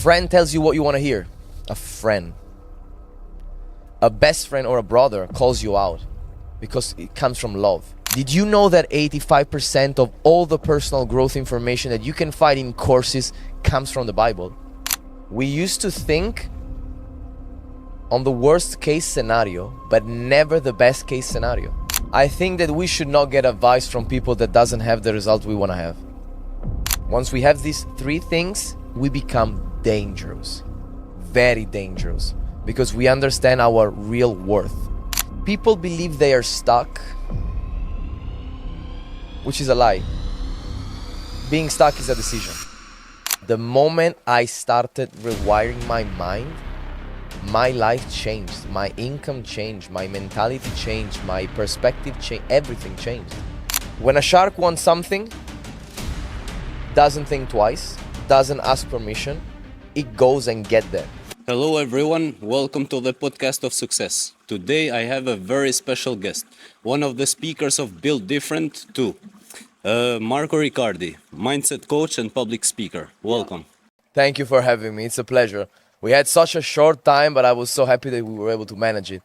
friend tells you what you want to hear. A friend. A best friend or a brother calls you out because it comes from love. Did you know that 85% of all the personal growth information that you can find in courses comes from the Bible? We used to think on the worst case scenario, but never the best case scenario. I think that we should not get advice from people that doesn't have the result we want to have. Once we have these three things, we become dangerous, very dangerous, because we understand our real worth. People believe they are stuck, which is a lie. Being stuck is a decision. The moment I started rewiring my mind, my life changed, my income changed, my mentality changed, my perspective changed, everything changed. When a shark wants something, doesn't think twice, doesn't ask permission, it goes and get there. Hello everyone, welcome to the podcast of success. Today I have a very special guest, one of the speakers of Build Different 2, Marco Riccardi, mindset coach and public speaker. Welcome. Thank you for having me, it's a pleasure. We had such a short time, but I was so happy that we were able to manage it.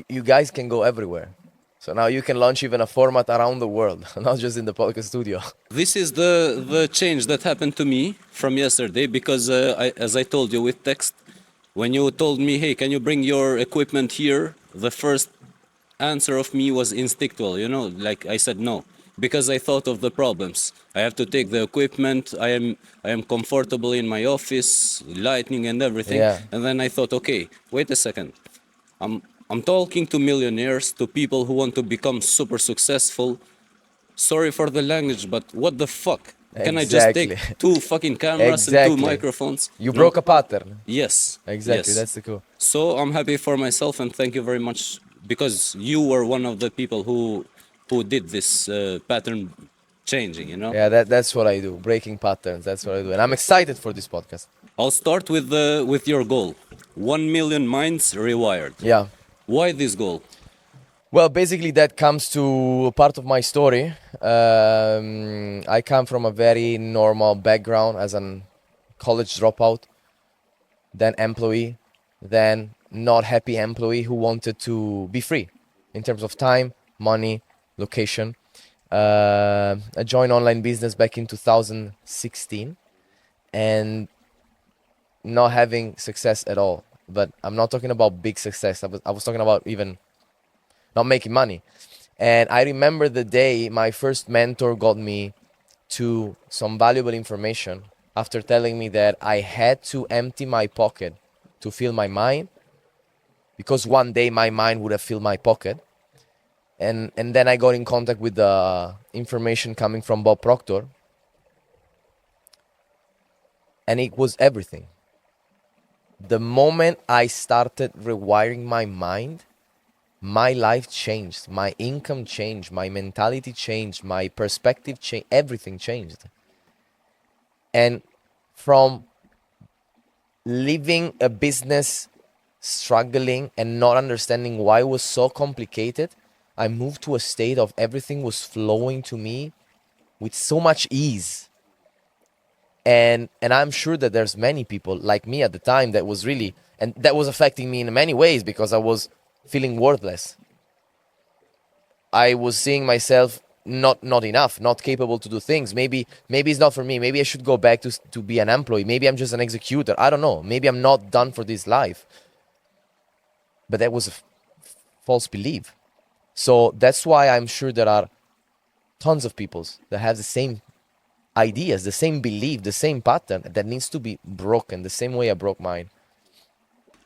You guys can go everywhere. So now you can launch even a format around the world, not just in the podcast studio. This is the change that happened to me from yesterday because as I told you with text, when you told me, hey, can you bring your equipment here? The first answer of me was instinctual, like I said no. Because I thought of the problems. I have to take the equipment, I am comfortable in my office, lighting and everything. Yeah. And then I thought, okay, wait a second. I'm talking to millionaires, to people who want to become super successful. Sorry for the language, but what the fuck? Can I just take two fucking cameras and two microphones? You broke a pattern. Yes. Exactly, yes. that's the cool. So I'm happy for myself and thank you very much because you were one of the people who did this pattern changing, Yeah, that's what I do, breaking patterns, that's what I do. And I'm excited for this podcast. I'll start with your goal. 1 million minds rewired. Yeah. Why this goal? Well, basically that comes to part of my story. I come from a very normal background as a college dropout, then employee, then not happy employee who wanted to be free in terms of time, money, location. I joined online business back in 2016 and not having success at all. But I'm not talking about big success. I was talking about even not making money. And I remember the day my first mentor got me to some valuable information after telling me that I had to empty my pocket to fill my mind, because one day my mind would have filled my pocket. And then I got in contact with the information coming from Bob Proctor. And it was everything. The moment I started rewiring my mind, my life changed. My income changed. My mentality changed. My perspective changed. Everything changed. And from living a business, struggling and not understanding why it was so complicated, I moved to a state of everything was flowing to me with so much ease. And I'm sure that there's many people like me at the time that was really, and that was affecting me in many ways because I was feeling worthless. I was seeing myself not enough, not capable to do things. Maybe it's not for me. Maybe I should go back to be an employee. Maybe I'm just an executor. I don't know. Maybe I'm not done for this life. But that was a false belief. So that's why I'm sure there are tons of people that have the same ideas, the same belief, the same pattern that needs to be broken the same way I broke mine.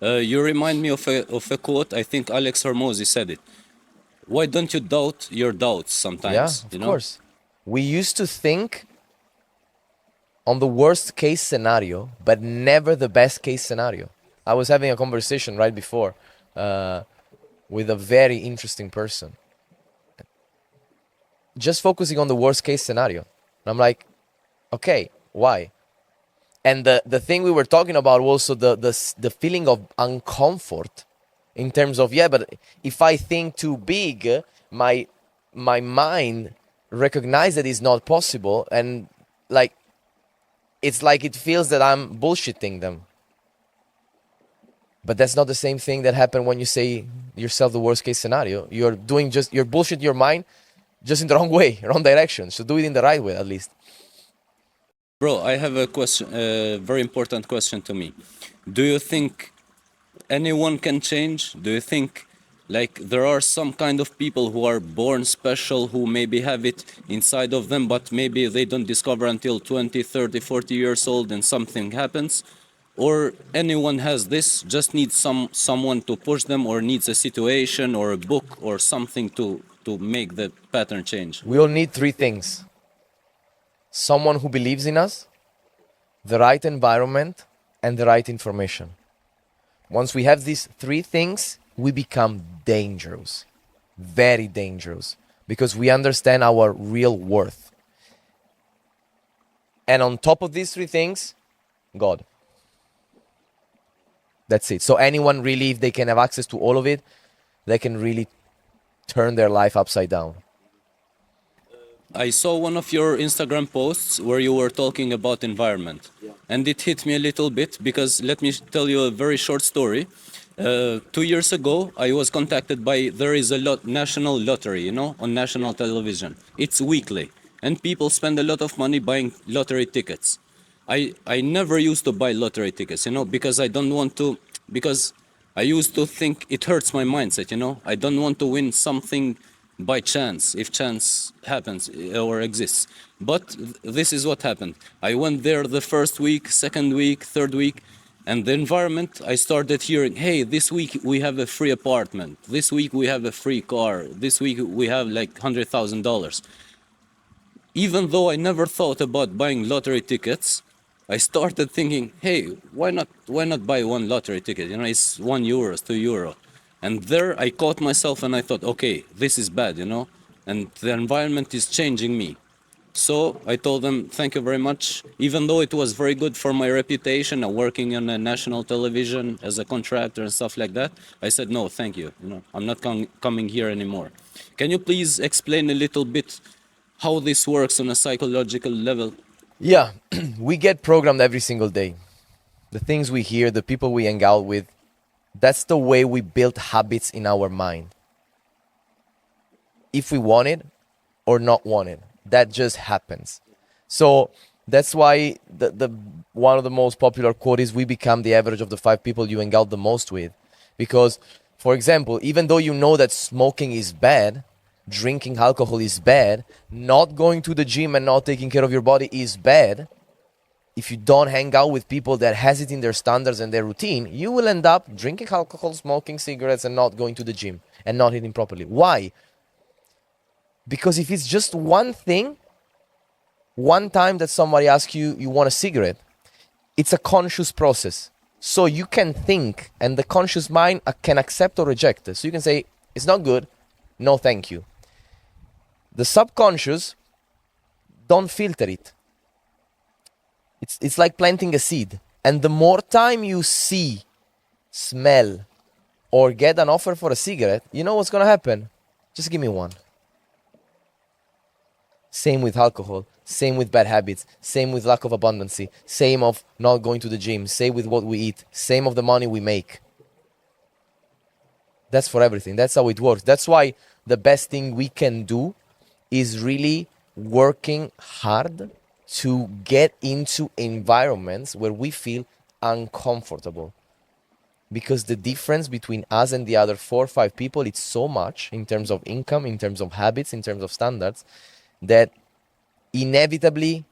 You remind me of a quote. I think Alex Hormozy said it. Why don't you doubt your doubts sometimes? Yeah, of course. We used to think on the worst case scenario, but never the best case scenario. I was having a conversation right before with a very interesting person, just focusing on the worst case scenario. And I'm like, okay, why? And the thing we were talking about was also the feeling of uncomfort in terms of, yeah, but if I think too big, my mind recognizes that it's not possible. And like, it's like it feels that I'm bullshitting them. But that's not the same thing that happened when you say yourself the worst case scenario. You're bullshit your mind just in the wrong way, wrong direction. So do it in the right way at least. Bro, I have a question, a very important question to me. Do you think anyone can change? Do you think like there are some kind of people who are born special, who maybe have it inside of them, but maybe they don't discover until 20, 30, 40 years old and something happens? Or anyone has this, just needs someone to push them, or needs a situation or a book or something to make the pattern change? We all need three things: someone who believes in us, the right environment, and the right information. Once we have these three things, we become dangerous, very dangerous, because we understand our real worth. And on top of these three things, God. That's it. So anyone really, if they can have access to all of it, they can really turn their life upside down. I saw one of your Instagram posts where you were talking about environment, and it hit me a little bit because let me tell you a very short story. 2 years ago, I was contacted by, there is a national lottery, you know, on national television. It's weekly, and people spend a lot of money buying lottery tickets. I never used to buy lottery tickets, you know, because I don't want to, because I used to think it hurts my mindset, you know. I don't want to win something by chance, if chance happens or exists. But this is what happened. I went there the first week, second week, third week, and the environment, I started hearing, hey, this week we have a free apartment, this week we have a free car, this week we have like $100,000. Even though I never thought about buying lottery tickets, I started thinking, hey, why not buy one lottery ticket? You know, it's €1, €2. And there I caught myself and I thought, okay, this is bad, you know, and the environment is changing me. So I told them, thank you very much. Even though it was very good for my reputation and working on a national television as a contractor and stuff like that, I said, no, thank you. You know, I'm not coming here anymore. Can you please explain a little bit how this works on a psychological level? Yeah, we get programmed every single day. The things we hear, the people we hang out with, that's the way we build habits in our mind. If we want it or not want it, that just happens. So that's why the one of the most popular quote is, we become the average of the 5 people you hang out the most with. Because, for example, even though you know that smoking is bad, drinking alcohol is bad, not going to the gym and not taking care of your body is bad, if you don't hang out with people that has it in their standards and their routine, you will end up drinking alcohol, smoking cigarettes, and not going to the gym and not eating properly. Why? Because if it's just one thing, one time that somebody asks you, you want a cigarette, it's a conscious process. So you can think, and the conscious mind can accept or reject it. So you can say, it's not good, no thank you. The subconscious, don't filter it. It's like planting a seed. And the more time you see, smell, or get an offer for a cigarette, you know what's going to happen? Just give me one. Same with alcohol, same with bad habits, same with lack of abundancy, same of not going to the gym, same with what we eat, same of the money we make. That's for everything. That's how it works. That's why the best thing we can do is really working hard to get into environments where we feel uncomfortable. Because the difference between us and the other 4 or 5 people, it's so much in terms of income, in terms of habits, in terms of standards, that inevitably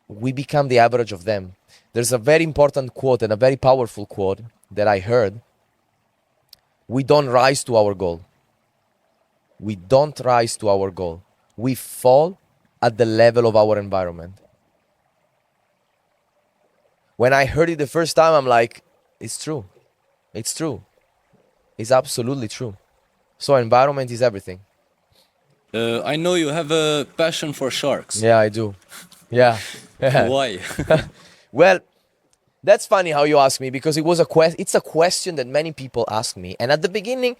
we become the average of them. There's a very important quote and a very powerful quote that I heard. We don't rise to our goal. We don't rise to our goal. We fall at the level of our environment. When I heard it the first time, I'm like, it's true. It's true. It's absolutely true. So environment is everything. I know you have a passion for sharks. Yeah, I do. Yeah. Why? Well, that's funny how you ask me, because it's a question that many people ask me. And at the beginning,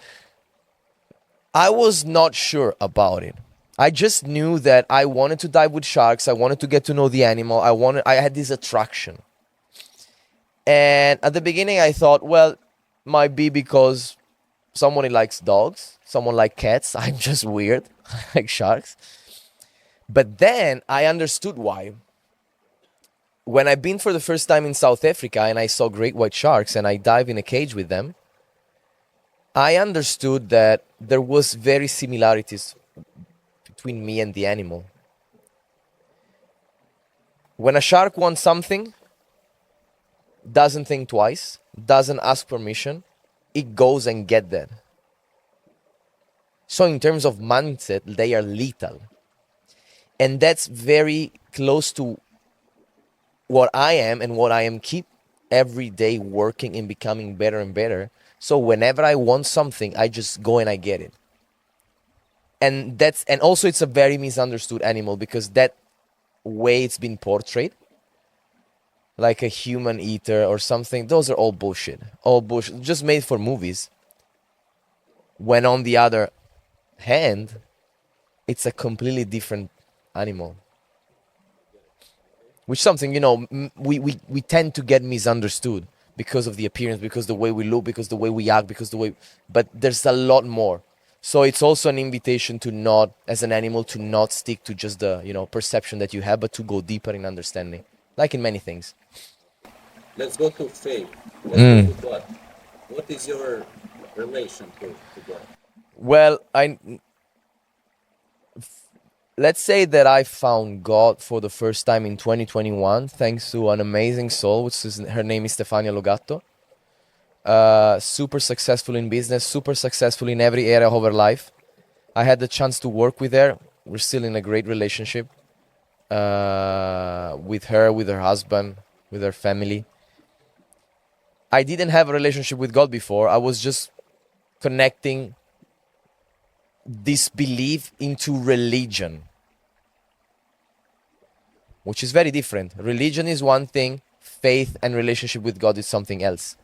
I was not sure about it. I just knew that I wanted to dive with sharks. I wanted to get to know the animal. I had this attraction. And at the beginning I thought, well, might be because someone likes dogs, someone like cats. I'm just weird. I like sharks. But then I understood why. When I've been for the first time in South Africa and I saw great white sharks and I dive in a cage with them, I understood that there was very similarities between me and the animal. When a shark wants something, doesn't think twice, doesn't ask permission, it goes and get that. So in terms of mindset, they are lethal. And that's very close to what I am and what I am keep every day working and becoming better and better. So whenever I want something, I just go and I get it. And also it's a very misunderstood animal, because that way it's been portrayed, like a human eater or something, those are all bullshit. All bullshit, just made for movies. When on the other hand, it's a completely different animal. Which something, we tend to get misunderstood because of the appearance, because the way we look, because the way we act, but there's a lot more. So it's also an invitation to not, as an animal, to not stick to just the, perception that you have, but to go deeper in understanding, like in many things. Let's go to faith. Let's go to God. What is your relation to God? Well, let's say that I found God for the first time in 2021, thanks to an amazing soul, her name is Stefania Logatto. Super successful in business, super successful in every area of her life. I had the chance to work with her. We're still in a great relationship with her, with her husband, with her family. I didn't have a relationship with God before. I was just connecting disbelief into religion, which is very different. Religion is one thing, faith and relationship with God is something else.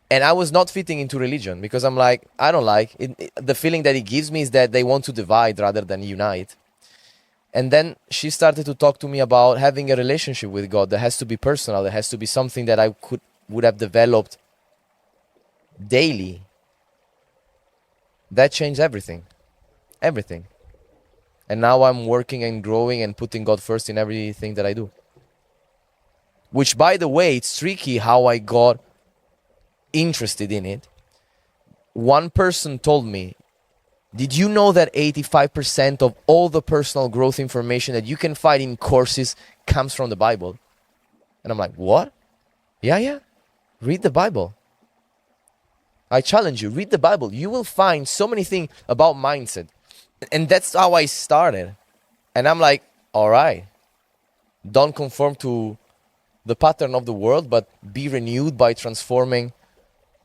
And I was not fitting into religion because I'm like, I don't like it. The feeling that it gives me is that they want to divide rather than unite. And then she started to talk to me about having a relationship with God that has to be personal. It has to be something that I would have developed daily. That changed everything. Everything. And now I'm working and growing and putting God first in everything that I do. Which, by the way, it's tricky how I got interested in it. One person told me, did you know that 85% of all the personal growth information that you can find in courses comes from the Bible? And I'm like, what? Yeah. Read the Bible. I challenge you, read the Bible. You will find so many things about mindset. And that's how I started. And I'm like, all right, don't conform to the pattern of the world, but be renewed by transforming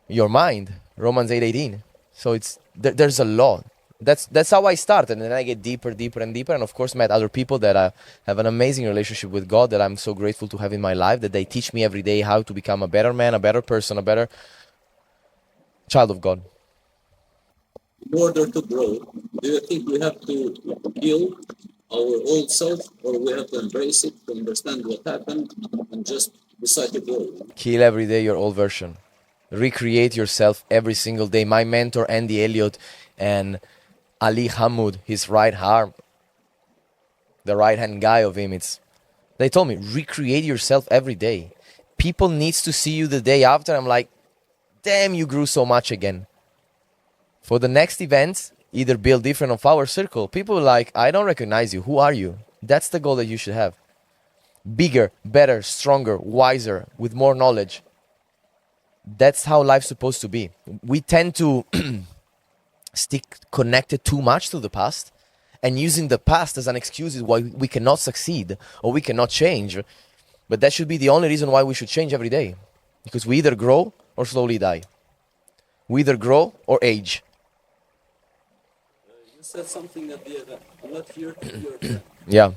your mind. Romans 8:18. So there's a lot. That's how I started. And then I get deeper and deeper. And of course, met other people that have an amazing relationship with God that I'm so grateful to have in my life, that they teach me every day how to become a better man, a better person, a better child of God. In order to grow, do you think we have to kill our old self, or we have to embrace it, to understand what happened, and just decide to grow? Kill every day your old version. Recreate yourself every single day. My mentor, Andy Elliott, and Ali Hamoud, his right arm, the right-hand guy of him, they told me, recreate yourself every day. People needs to see you the day after. I'm like, damn, you grew so much again. For the next events, either build different of our circle. People are like, I don't recognize you. Who are you? That's the goal that you should have. Bigger, better, stronger, wiser, with more knowledge. That's how life's supposed to be. We tend to stick connected too much to the past, and using the past as an excuse is why we cannot succeed or we cannot change. But that should be the only reason why we should change every day. Because we either grow or slowly die. We either grow or age. You said something at the end. I'm not here to be your friend. Yeah. I'm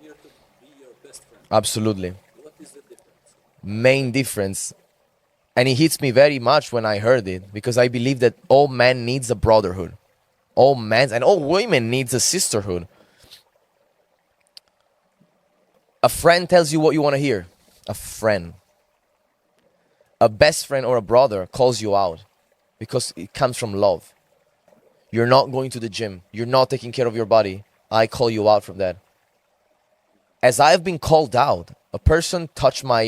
here to be your best friend. Absolutely. What is the difference? Main difference, and it hits me very much when I heard it, because I believe that all man needs a brotherhood. All men and all women needs a sisterhood. A friend tells you what you want to hear. A friend. A best friend or a brother calls you out because it comes from love. You're not going to the gym. You're not taking care of your body. I call you out from that. As I've been called out, a person touched my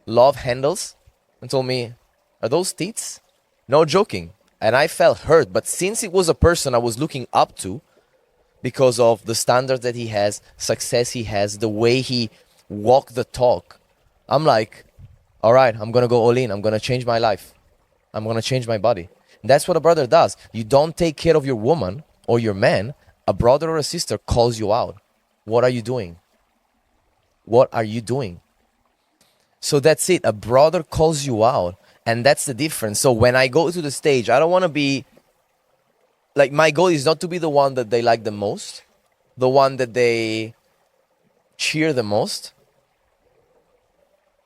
love handles and told me, "Are those teats?" No joking. And I felt hurt. But since it was a person I was looking up to because of the standards that he has, success he has, the way he walked the talk, I'm like, all right, I'm going to go all in. I'm going to change my life. I'm going to change my body. And that's what a brother does. You don't take care of your woman or your man, a brother or a sister calls you out. What are you doing? What are you doing? So that's it. A brother calls you out. And that's the difference. So when I go to the stage, I don't want to be like, my goal is not to be the one that they like the most, the one that they cheer the most,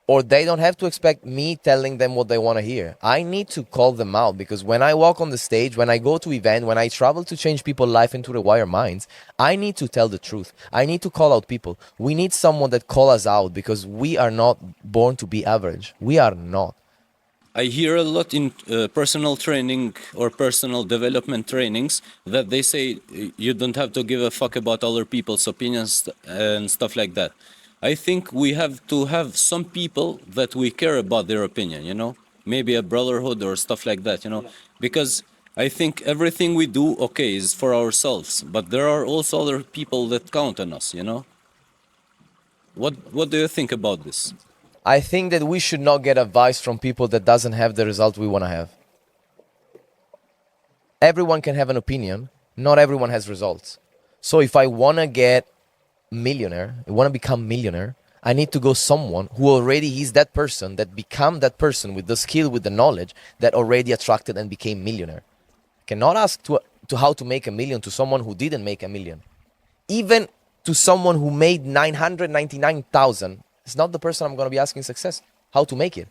or they don't have to expect me telling them what they want to hear. I need to call them out because when I walk on the stage, when I go to event, when I travel to change people's life and to rewire minds, I need to tell the truth. I need to call out people. We need someone that call us out because we are not born to be average. We are not. I hear a lot in personal training or personal development trainings that they say you don't have to give a fuck about other people's opinions and stuff like that. I think we have to have some people that we care about their opinion, you know, maybe a brotherhood or stuff like that, you know, because I think everything we do, okay, is for ourselves, but there are also other people that count on us, you know. What do you think about this? I think that we should not get advice from people that doesn't have the result we want to have. Everyone can have an opinion. Not everyone has results. So if I want to get millionaire, I want to become millionaire, I need to go someone who already is that person, that become that person with the skill, with the knowledge that already attracted and became millionaire. I cannot ask to how to make a million to someone who didn't make a million. Even to someone who made 999,000, it's not the person I'm going to be asking success, how to make it.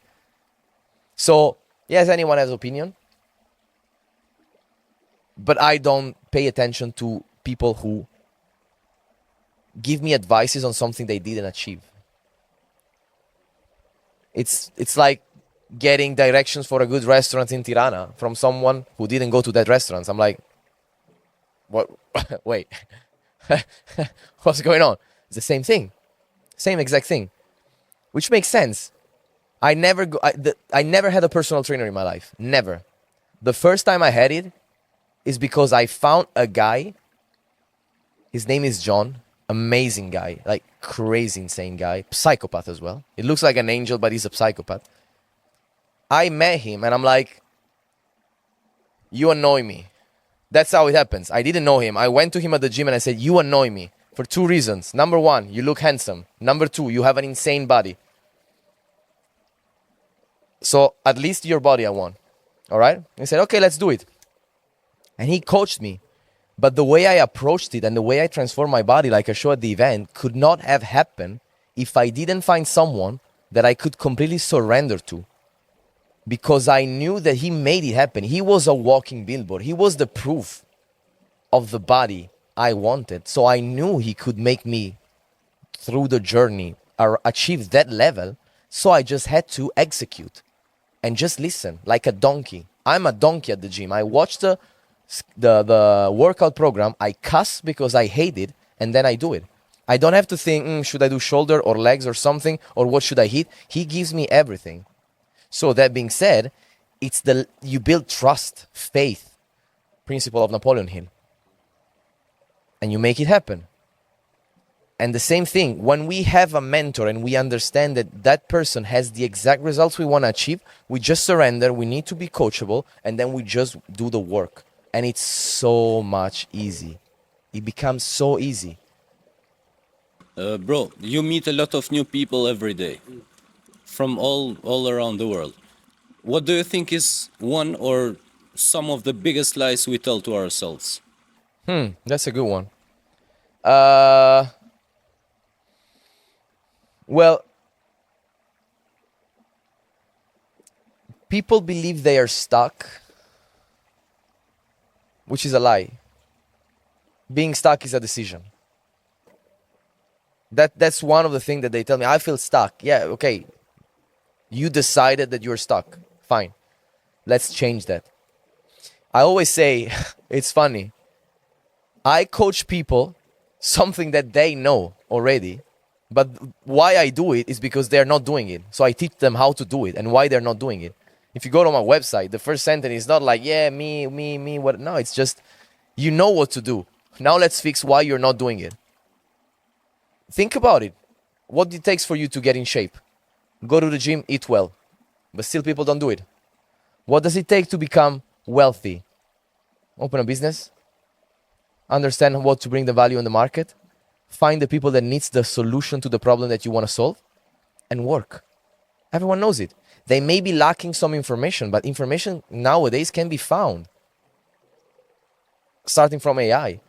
So, yes, anyone has opinion, but I don't pay attention to people who give me advices on something they didn't achieve. It's like getting directions for a good restaurant in Tirana from someone who didn't go to that restaurant. I'm like, what? Wait, what's going on? It's the same thing, same exact thing, which makes sense. I never had a personal trainer in my life. Never. The first time I had it is because I found a guy. His name is John. Amazing guy, like crazy insane guy, psychopath as well. He looks like an angel, but he's a psychopath. I met him and I'm like, you annoy me. That's how it happens. I didn't know him. I went to him at the gym and I said, you annoy me for two reasons. Number one, you look handsome. Number two, you have an insane body. So at least your body I want. All right? He said, okay, let's do it. And he coached me. But the way I approached it and the way I transformed my body, like I showed at the event, could not have happened if I didn't find someone that I could completely surrender to. Because I knew that he made it happen. He was a walking billboard. He was the proof of the body I wanted. So I knew he could make me, through the journey, or achieve that level. So I just had to execute and just listen like a donkey. I'm a donkey at the gym. I watched the workout program, I cuss because I hate it, and then I do it. I don't have to think, should I do shoulder or legs or something, or what should I hit? He gives me everything. So that being said, you build trust, faith, principle of Napoleon Hill, and you make it happen. And the same thing, when we have a mentor and we understand that that person has the exact results we want to achieve, we just surrender, we need to be coachable, and then we just do the work. And it's so much easy. It becomes so easy. Bro, you meet a lot of new people every day from all around the world. What do you think is one or some of the biggest lies we tell to ourselves? That's a good one. Well, people believe they are stuck which is a lie. Being stuck is a decision. That's one of the things that they tell me. I feel stuck. Yeah, okay. You decided that you're stuck. Fine. Let's change that. I always say, it's funny. I coach people something that they know already, but why I do it is because they're not doing it. So I teach them how to do it and why they're not doing it. If you go to my website, the first sentence is not like, yeah, me, what? No, it's just, you know what to do. Now let's fix why you're not doing it. Think about it. What it takes for you to get in shape? Go to the gym, eat well. But still people don't do it. What does it take to become wealthy? Open a business. Understand what to bring the value in the market. Find the people that needs the solution to the problem that you want to solve. And work. Everyone knows it. They may be lacking some information, but information nowadays can be found. Starting from AI.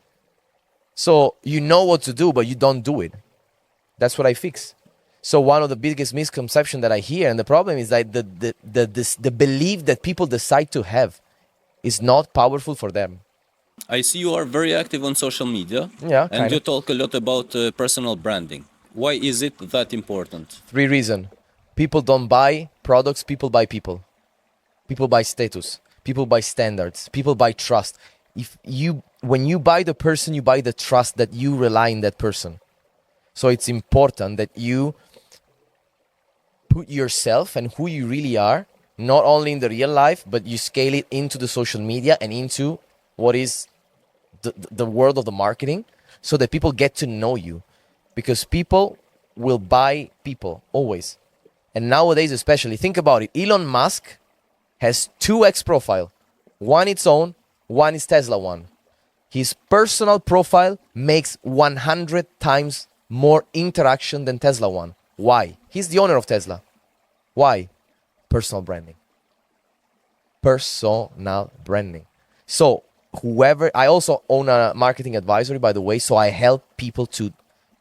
So you know what to do, but you don't do it. That's what I fix. So one of the biggest misconceptions that I hear, and the problem is that the belief that people decide to have is not powerful for them. I see you are very active on social media. Yeah, and you talk a lot about personal branding. Why is it that important? 3 reasons. People don't buy products, people buy people. People buy status. People buy standards. People buy trust. When you buy the person, you buy the trust that you rely in that person. So it's important that you put yourself and who you really are, not only in the real life, but you scale it into the social media and into what is the world of the marketing, so that people get to know you. Because people will buy people, always. And nowadays especially, think about it. Elon Musk has 2 X profile. One its own, one is Tesla one. His personal profile makes 100 times more interaction than Tesla one. Why? He's the owner of Tesla. Why? Personal branding. Personal branding. So I also own a marketing advisory, by the way, so I help people to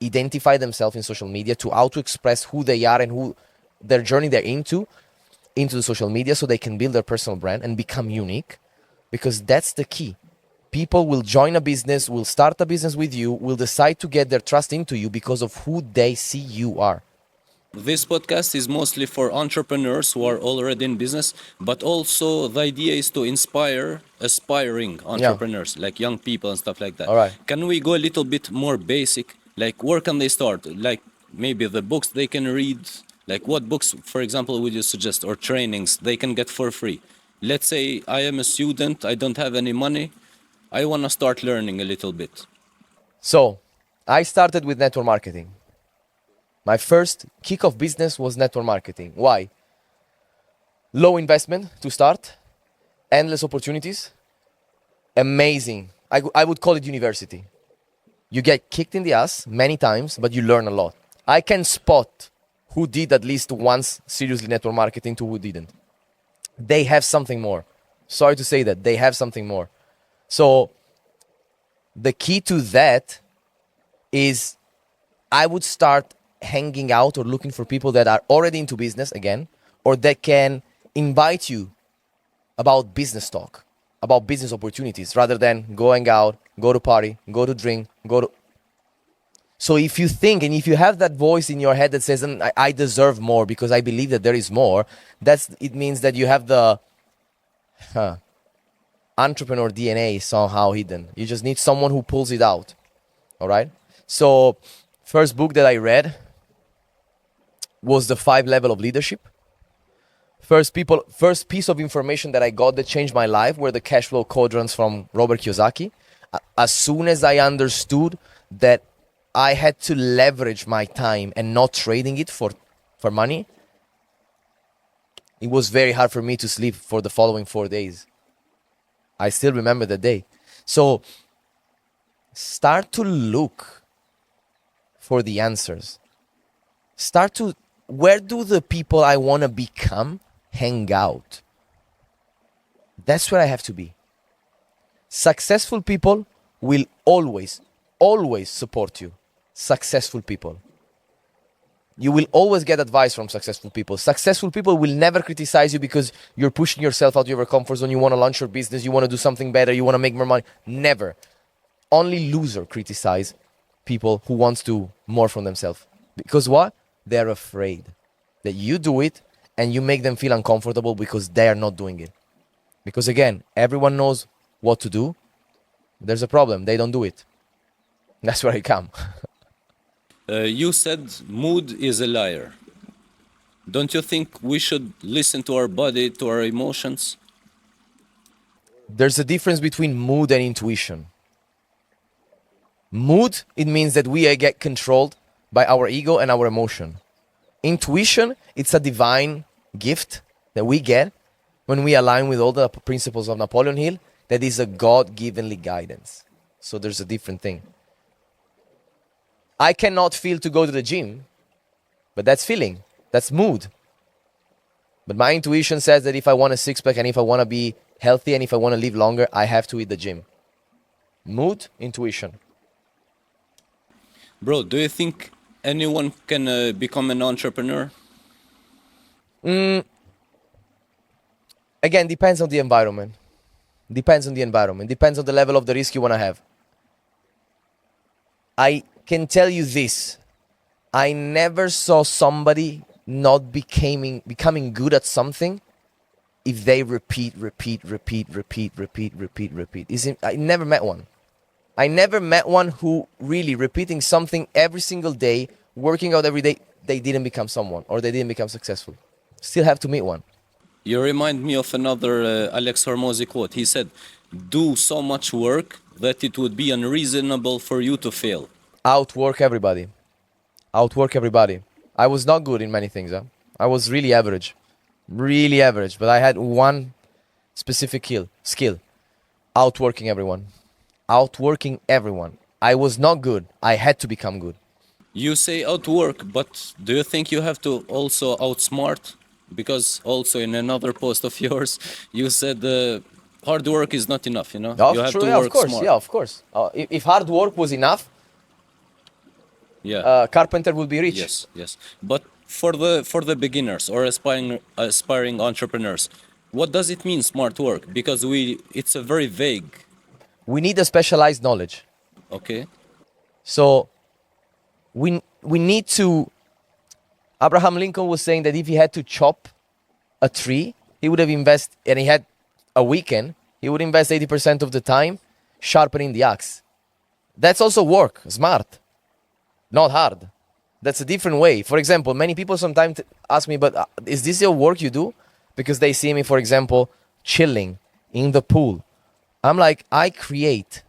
identify themselves in social media, to how to express who they are and who their journey they're into the social media, so they can build their personal brand and become unique, because that's the key. People will join a business, will start a business with you, will decide to get their trust into you because of who they see you are. This podcast is mostly for entrepreneurs who are already in business, but also the idea is to inspire aspiring entrepreneurs, like young people and stuff like that. All right. Can we go a little bit more basic? Like, where can they start? Like, maybe the books they can read. Like, what books, for example, would you suggest, or trainings they can get for free? Let's say I am a student, I don't have any money, I want to start learning a little bit. So, I started with network marketing. My first kick-off business was network marketing. Why? Low investment to start, endless opportunities, amazing. I would call it university. You get kicked in the ass many times, but you learn a lot. I can spot who did at least once seriously network marketing to who didn't. They have something more. Sorry to say that, they have something more. So the key to that is I would start hanging out or looking for people that are already into business again, or that can invite you about business talk, about business opportunities, rather than going out, go to party, go to drink, So if you think, and if you have that voice in your head that says, I deserve more because I believe that there is more, it means that you have the entrepreneur DNA somehow hidden. You just need someone who pulls it out. All right? So first book that I read was The 5 Level of Leadership. First piece of information that I got that changed my life were the cash flow quadrants from Robert Kiyosaki. As soon as I understood that I had to leverage my time and not trading it for money, it was very hard for me to sleep for the following 4 days. I still remember the day. So start to look for the answers. Where do the people I want to become hang out? That's where I have to be. Successful people will always support you. Successful people. You will always get advice from successful people. Successful people will never criticize you because you're pushing yourself out of your comfort zone. You want to launch your business. You want to do something better. You want to make more money. Never. Only loser criticize people who wants to more from themselves. Because what? They're afraid that you do it and you make them feel uncomfortable because they are not doing it. Because again, everyone knows what to do. There's a problem. They don't do it. That's where I come. You said mood is a liar. Don't you think we should listen to our body, to our emotions? There's a difference between mood and intuition. Mood, it means that we get controlled by our ego and our emotion. Intuition, it's a divine gift that we get when we align with all the principles of Napoleon Hill, that is a God-givenly guidance. So there's a different thing. I cannot feel to go to the gym, but that's feeling, that's mood. But my intuition says that if I want a six-pack and if I want to be healthy and if I want to live longer, I have to hit the gym. Mood, intuition. Bro, do you think anyone can become an entrepreneur? Again, depends on the environment. Depends on the environment. Depends on the level of the risk you want to have. I can tell you this. I never saw somebody not becoming good at something if they repeat. I never met one. I never met one who really repeating something every single day, working out every day, they didn't become someone or they didn't become successful. Still have to meet one. You remind me of another Alex Hormozy quote. He said, do so much work that it would be unreasonable for you to fail. Outwork everybody. Outwork everybody. I was not good in many things. I was really average. Really average. But I had one specific skill. Outworking everyone. Outworking everyone. I was not good. I had to become good. You say outwork, but do you think you have to also outsmart? Because also in another post of yours, you said hard work is not enough, you know? You have to work of course, smart. yeah, of course. If hard work was enough, Yeah. carpenter would be rich. Yes, yes. But for the beginners or aspiring entrepreneurs, what does it mean smart work? Because it's a very vague. We need a specialized knowledge. Okay. So we need to. Abraham Lincoln was saying that if he had to chop a tree, he would have invested, and he had a weekend, he would invest 80% of the time sharpening the axe. That's also work, smart, not hard. That's a different way. For example, many people sometimes ask me, but is this your work you do? Because they see me, for example, chilling in the pool. I'm like, I create.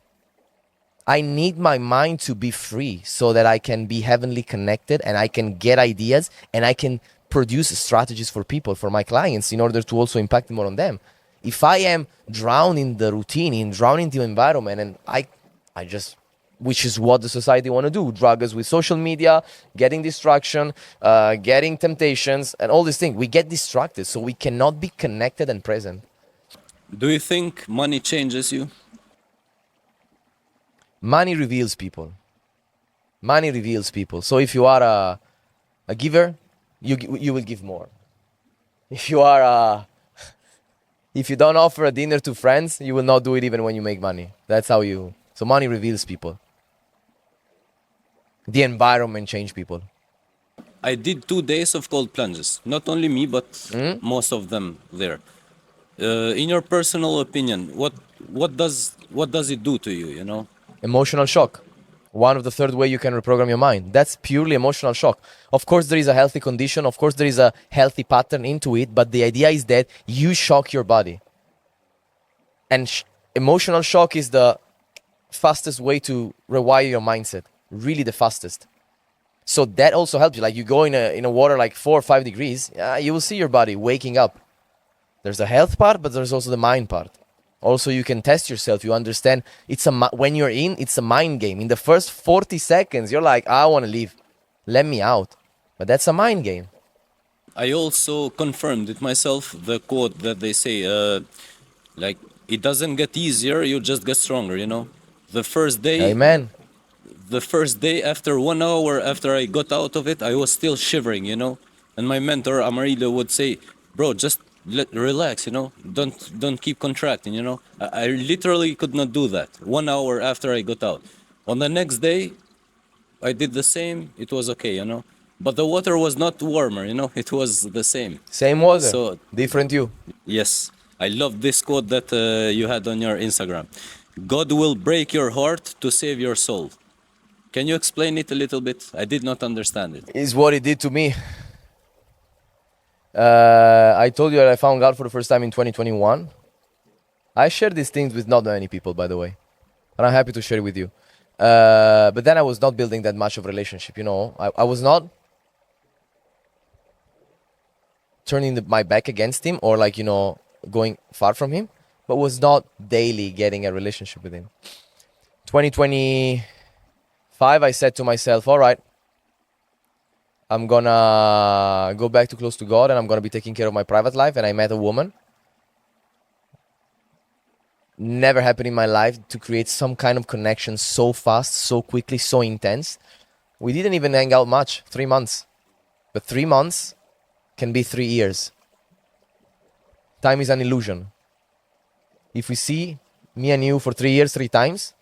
I need my mind to be free so that I can be heavenly connected and I can get ideas and I can produce strategies for people, for my clients, in order to also impact more on them. If I am drowned in the routine, drowned in the environment, and I just, which is what the society want to do, drug us with social media, getting distraction, getting temptations, and all these things. We get distracted, so we cannot be connected and present. Do you think money changes you? Money reveals people. Money reveals people. So if you are a giver, you will give more. If you are if you don't offer a dinner to friends, you will not do it even when you make money. That's how you. So money reveals people. The environment changes people. I did 2 days of cold plunges. Not only me, but most of them there. In your personal opinion, what does it do to you? You know? Emotional shock. One of the third way you can reprogram your mind. That's purely emotional shock. Of course, there is a healthy condition. Of course, there is a healthy pattern into it. But the idea is that you shock your body. And emotional shock is the fastest way to rewire your mindset. Really the fastest. So that also helps you. Like you go in a water like 4 or 5 degrees, you will see your body waking up. There's the health part, but there's also the mind part. Also, you can test yourself. You understand when you're in, it's a mind game. In the first 40 seconds, you're like, I want to leave. Let me out. But that's a mind game. I also confirmed it myself, the quote that they say, like, it doesn't get easier, you just get stronger, you know? The first day, Amen. the first day, after 1 hour after I got out of it, I was still shivering, you know. And my mentor Amarillo would say, "Bro, just relax, you know. Don't keep contracting, you know." I literally could not do that. 1 hour after I got out. On the next day, I did the same. It was okay, you know. But the water was not warmer, you know. It was the same. Same water, So different you. yes, I love this quote that you had on your Instagram. God will break your heart to save your soul. Can you explain it a little bit? I did not understand it. Is what it did to me. I told you that I found God for the first time in 2021. I share these things with not many people, by the way, and I'm happy to share it with you. But then I was not building that much of a relationship, you know. I was not turning my back against him or like, you know, going far from him, but was not daily getting a relationship with him. 2025, I said to myself, all right, I'm gonna go back to close to God and I'm gonna be taking care of my private life. And I met a woman. Never happened in my life to create some kind of connection so fast, so quickly, so intense. We didn't even hang out much, 3 months. But 3 months can be 3 years. Time is an illusion. If we see me and you for 3 years, 3 times,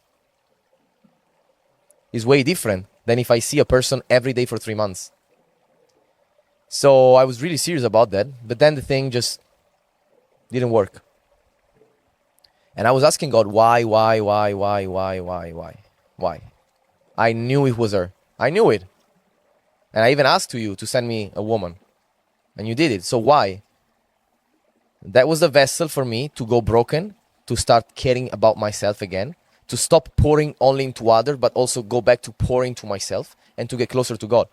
is way different than if I see a person every day for 3 months. So I was really serious about that, but then the thing just didn't work. And I was asking God, why? I knew it was her. I knew it. And I even asked you to send me a woman. And you did it. So why? That was the vessel for me to go broken, to start caring about myself again, to stop pouring only into others, but also go back to pouring to myself and to get closer to God.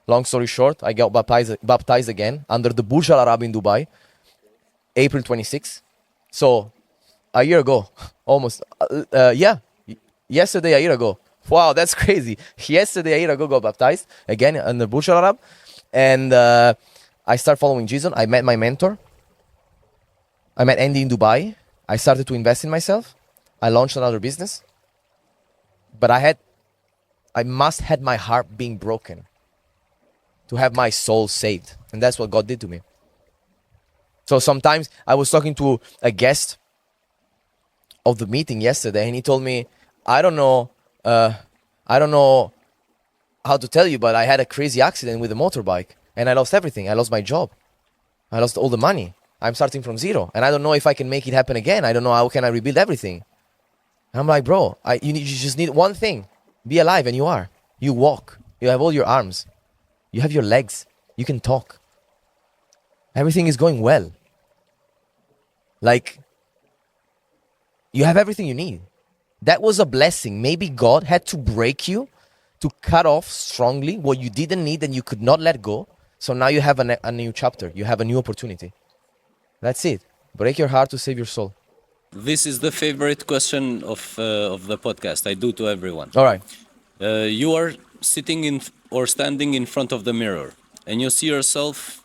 Long story short, I got baptized again under the Burj Al Arab in Dubai, April 26th. So a year ago, almost, yesterday, a year ago. Wow, that's crazy. Yesterday, a year ago, got baptized again under Burj Al Arab. And I started following Jesus. I met my mentor. I met Andy in Dubai. I started to invest in myself. I launched another business. But I must had my heart being broken to have my soul saved. And that's what God did to me. So sometimes I was talking to a guest of the meeting yesterday, and he told me, I don't know how to tell you, but I had a crazy accident with a motorbike and I lost everything. I lost my job. I lost all the money. I'm starting from zero and I don't know if I can make it happen again. I don't know how can I rebuild everything. And I'm like, bro, you just need one thing. Be alive, and you are. You walk. You have all your arms. You have your legs. You can talk. Everything is going well. Like, you have everything you need. That was a blessing. Maybe God had to break you to cut off strongly what you didn't need and you could not let go. So now you have a new chapter. You have a new opportunity. That's it. Break your heart to save your soul. This is the favorite question of the podcast I do to everyone. All right. You are sitting in or standing in front of the mirror and you see yourself,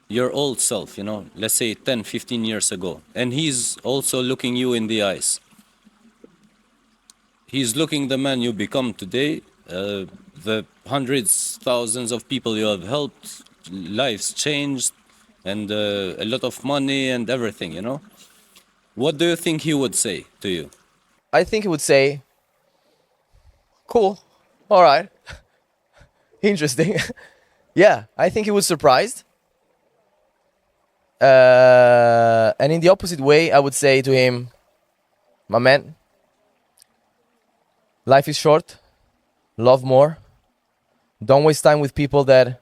your old self, you know, let's say 10, 15 years ago. And he's also looking you in the eyes. He's looking the man you become today, the hundreds, thousands of people you have helped, lives changed, and a lot of money and everything, you know. What do you think he would say to you? I think he would say, cool. All right. Interesting. Yeah, I think he was surprised. And in the opposite way, I would say to him, my man, life is short. Love more. Don't waste time with people that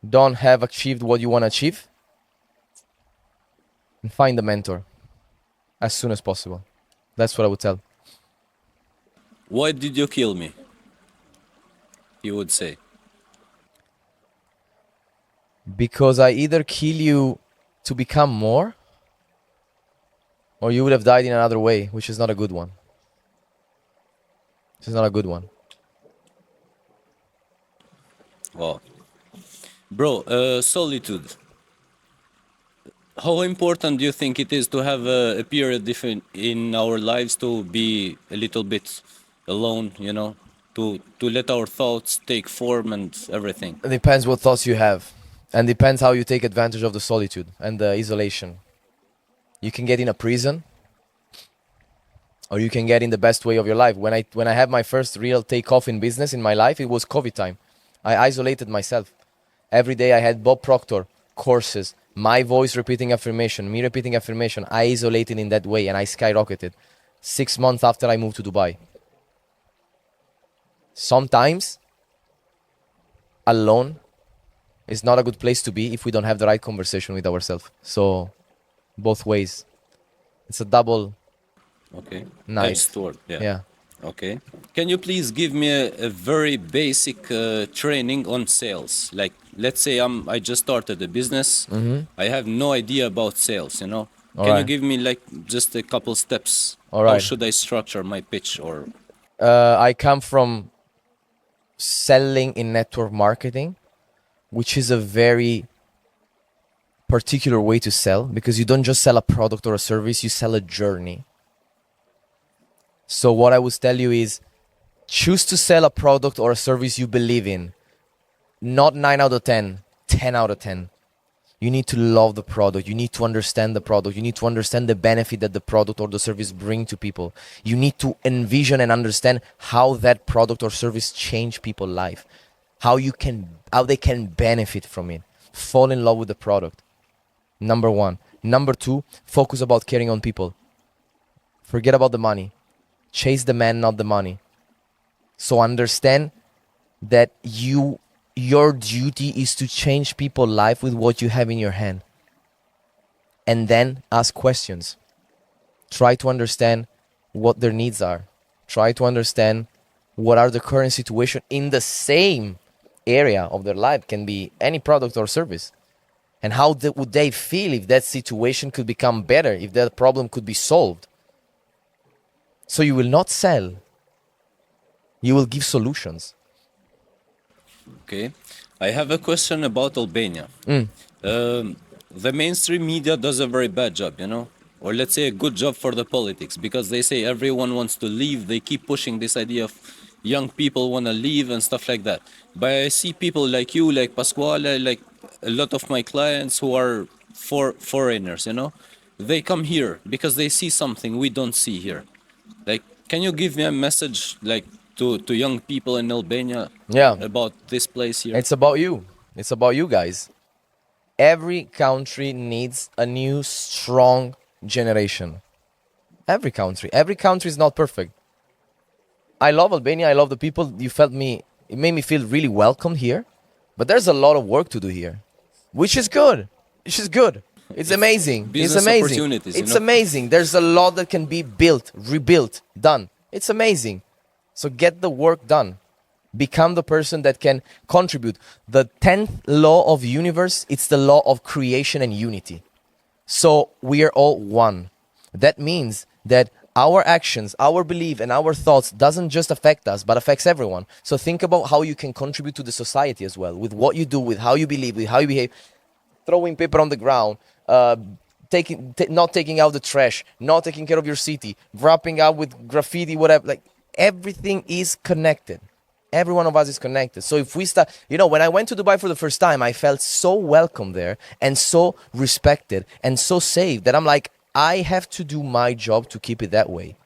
don't have achieved what you want to achieve. And find a mentor as soon as possible. That's what I would tell. Why did you kill me? He would say. Because I either kill you to become more, or you would have died in another way, which is not a good one. This is not a good one. Wow. Bro, solitude. How important do you think it is to have a period in our lives to be a little bit alone, you know? to let our thoughts take form and everything. It depends what thoughts you have, and depends how you take advantage of the solitude and the isolation. You can get in a prison, or you can get in the best way of your life. When I had my first real takeoff in business in my life, it was COVID time. I isolated myself. Every day I had Bob Proctor courses, my voice repeating affirmation, me repeating affirmation. I isolated in that way and I skyrocketed 6 months after I moved to Dubai. Sometimes alone is not a good place to be if we don't have the right conversation with ourselves. So both ways. It's a double Okay. knife. Edged sword. Yeah. Yeah. Okay. Can you please give me a very basic training on sales? Like, let's say I just started a business. I have no idea about sales, you know. All Can you right. give me like just a couple steps? All How right. should I structure my pitch or I come from selling in network marketing, which is a very particular way to sell because you don't just sell a product or a service, you sell a journey. So what I would tell you is choose to sell a product or a service you believe in. Not 9 out of 10, 10 out of 10. You need to love the product. You need to understand the product. You need to understand the benefit that the product or the service bring to people. You need to envision and understand how that product or service change people's life. How they can benefit from it. Fall in love with the product. Number one. Number two, focus about caring on people. Forget about the money. Chase the man, not the money. So understand that your duty is to change people's life with what you have in your hand. And then ask questions. Try to understand what their needs are. Try to understand what are the current situation in the same area of their life. Can be any product or service. And how would they feel if that situation could become better, if that problem could be solved. So you will not sell. You will give solutions. okay? I have a question about Albania. The mainstream media does a very bad job, you know, or let's say a good job for the politics, because they say everyone wants to leave. They keep pushing this idea of young people want to leave and stuff like that. But I see people like you, like Pasquale, like a lot of my clients who are foreigners, you know, they come here because they see something we don't see here. Like, can you give me a message, like, to young people in Albania Yeah. about this place here? It's about you. It's about you guys. Every country needs a new strong generation. Every country. Every country is not perfect. I love Albania. I love the people. It made me feel really welcome here. But there's a lot of work to do here, which is good. Which is good. It's amazing. It's business amazing. opportunities, you It's know? amazing. There's a lot that can be built, rebuilt, done. It's amazing. So get the work done. Become the person that can contribute. The 10th law of universe, it's the law of creation and unity. So we are all one. That means that our actions, our belief, and our thoughts doesn't just affect us, but affects everyone. So think about how you can contribute to the society as well, with what you do, with how you believe, with how you behave. Throwing paper on the ground, not taking out the trash, not taking care of your city, wrapping up with graffiti, whatever. Like everything is connected. Every one of us is connected. So if we start, when I went to Dubai for the first time, I felt so welcome there and so respected and so safe that I'm like, I have to do my job to keep it that way.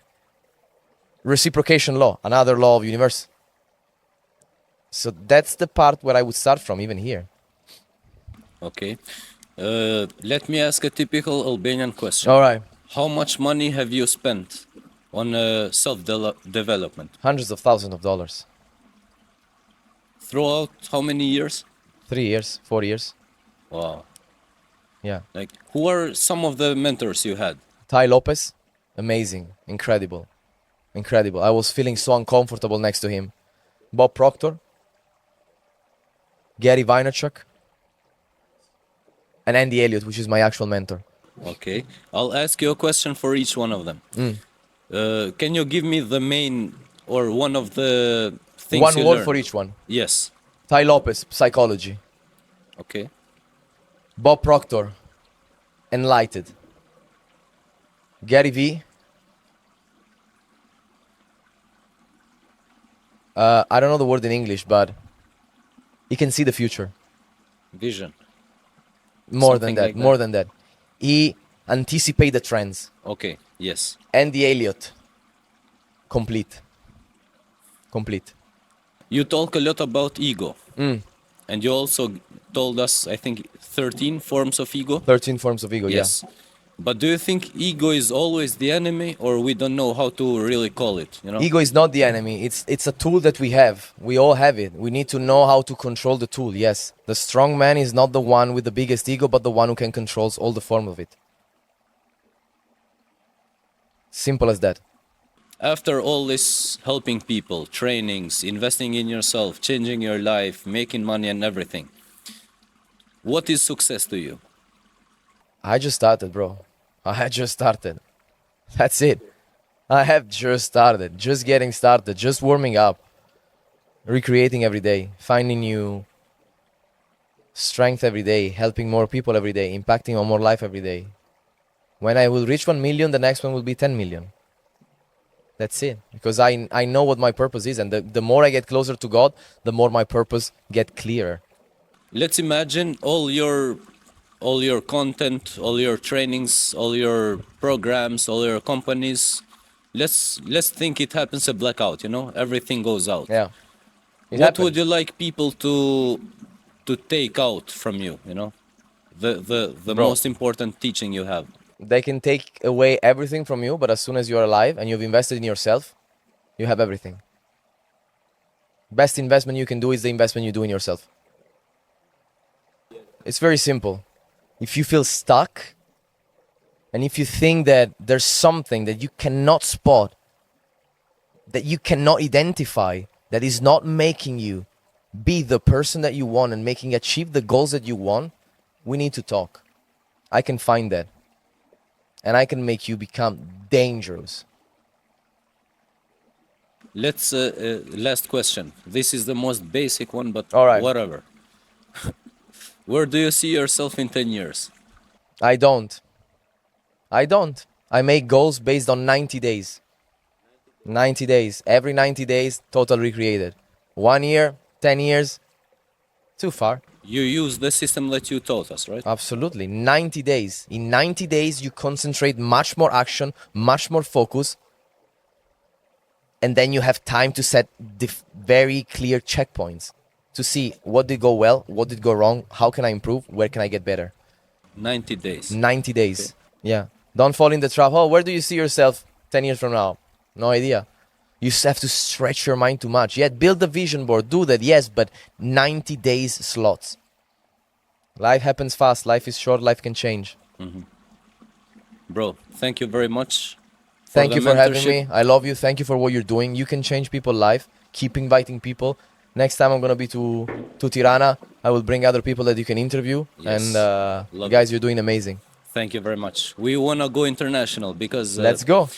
Reciprocation law, another law of universe. So that's the part where I would start from, even here. Okay. Let me ask a typical Albanian question. All right. How much money have you spent on self-development? Hundreds of thousands of dollars. Throughout how many years? 3 years, 4 years. Wow. Yeah. Like, who are some of the mentors you had? Ty Lopez, amazing, incredible. Incredible. I was feeling so uncomfortable next to him. Bob Proctor, Gary Vaynerchuk, and Andy Elliott, which is my actual mentor. Okay. I'll ask you a question for each one of them. Can you give me the main or one of the things One you word learned? for each one. Yes. Ty Lopez, psychology. Okay. Bob Proctor, enlightened. Gary V, I don't know the word in English, but he can see the future. Vision. More Something than that, like more that. than that. He anticipate the trends. Okay. Yes. And the Elliot. Complete. Complete. You talk a lot about ego. Mm. And you also told us, I think, 13 forms of ego. 13 forms of ego, yeah. Yes. But do you think ego is always the enemy, or we don't know how to really call it, you know? Ego is not the enemy. It's a tool that we have. We all have it. We need to know how to control the tool. Yes. The strong man is not the one with the biggest ego, but the one who can control all the form of it. Simple as that. After all this helping people, trainings, investing in yourself, changing your life, making money and everything, what is success to you? I just started, bro. I just started. That's it. I have just started. Just getting started. Just warming up. Recreating every day. Finding new strength every day. Helping more people every day. Impacting on more life every day. When I will reach 1 million, the next one will be 10 million. That's it. Because I know what my purpose is. And the more I get closer to God, the more my purpose get clearer. Let's imagine all your content, all your trainings, all your programs, all your companies. Let's think it happens a blackout, you know? Everything goes out. Yeah. It What happened. would you like people to take out from you, you know? The Bro, most important teaching you have. they can take away everything from you, but as soon as you're alive and you've invested in yourself, you have everything. Best investment you can do is the investment you do in yourself. It's very simple. If you feel stuck and if you think that there's something that you cannot spot, that you cannot identify, that is not making you be the person that you want and making achieve the goals that you want, we need to talk. I can find that. And I can make you become dangerous. Let's last question. This is the most basic one, but All right. whatever. Where do you see yourself in 10 years? I don't. I don't. I make goals based on 90 days. 90 days. Every 90 days, total recreated. 1 year, 10 years, too far. You use the system that you taught us, right? Absolutely. 90 days. In 90 days, you concentrate much more action, much more focus. And then you have time to set very clear checkpoints to see what did go well, what did go wrong, how can I improve, where can I get better. 90 days. 90 days. Yeah. Don't fall in the trap. Oh, where do you see yourself 10 years from now? No idea. You just have to stretch your mind too much. Yeah, build a vision board. Do that, yes, but 90 days slots. Life happens fast. Life is short. Life can change. Bro, thank you very much Thank the you for having mentorship. me. I love you. Thank you for what you're doing. You can change people's life. Keep inviting people. Next time I'm gonna be to Tirana. I will bring other people that you can interview. Yes. And Love guys, it. you're doing amazing. Thank you very much. We want to go international because Let's go.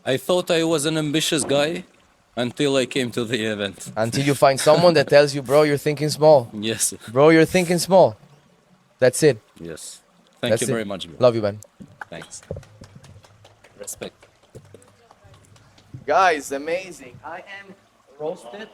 I thought I was an ambitious guy until I came to the event. Until you find someone that tells you, bro, you're thinking small. Yes. Bro, you're thinking small. That's it. Yes. Thank That's you it. very much, bro. Love you, man. Thanks. Respect. Guys, amazing. I am roasted.